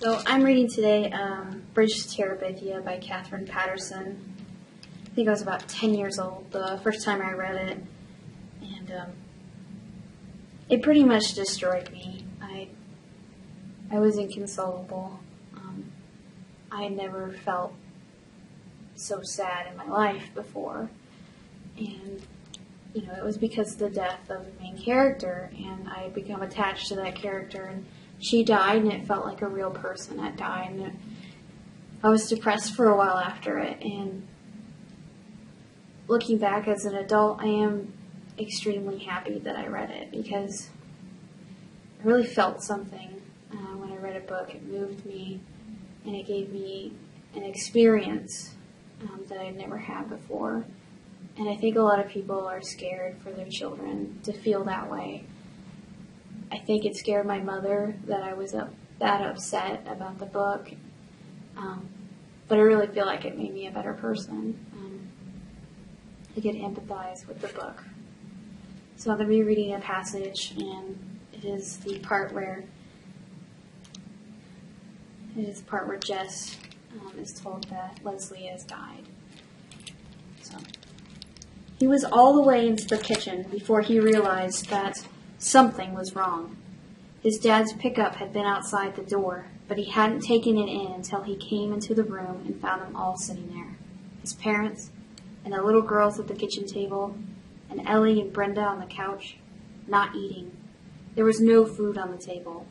So I'm reading today Bridge to Terabithia by Catherine Patterson. I think I was about 10 years old the first time I read it, and it pretty much destroyed me. I was inconsolable. I had never felt so sad in my life before, and it was because of the death of the main character, and I had become attached to that character, and she died, and it felt like a real person had died, and I was depressed for a while after it, and looking back as an adult, I am extremely happy that I read it, because I really felt something when I read a book. It moved me, and it gave me an experience that I'd never had before. And I think a lot of people are scared for their children to feel that way. I think it scared my mother that I was that upset about the book. But I really feel like it made me a better person. I could empathize with the book. So I'm going to be reading a passage, and it is the part where Jess is told that Leslie has died. So he was all the way into the kitchen before he realized that something was wrong. His dad's pickup had been outside the door, but he hadn't taken it in until he came into the room and found them all sitting there. His parents, and the little girls at the kitchen table, and Ellie and Brenda on the couch, not eating. There was no food on the table.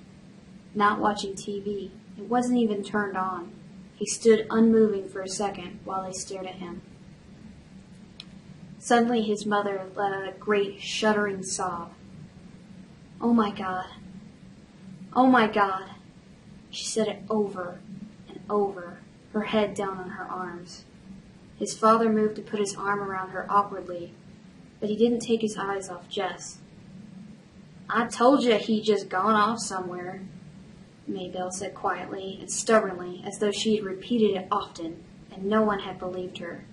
Not watching TV. It wasn't even turned on. He stood unmoving for a second while they stared at him. Suddenly his mother let out a great shuddering sob. "Oh my God. Oh my God." She said it over and over, her head down on her arms. His father moved to put his arm around her awkwardly, but he didn't take his eyes off Jess. "I told you he'd just gone off somewhere," Maybelle said quietly and stubbornly, as though she had repeated it often, and no one had believed her.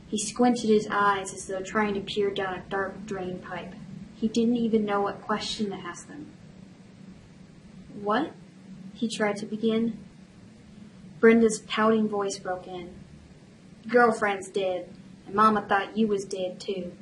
He squinted his eyes as though trying to peer down a dark drain pipe. He didn't even know what question to ask them. "What?" he tried to begin. Brenda's pouting voice broke in. "Girlfriend's dead, and Mama thought you was dead too.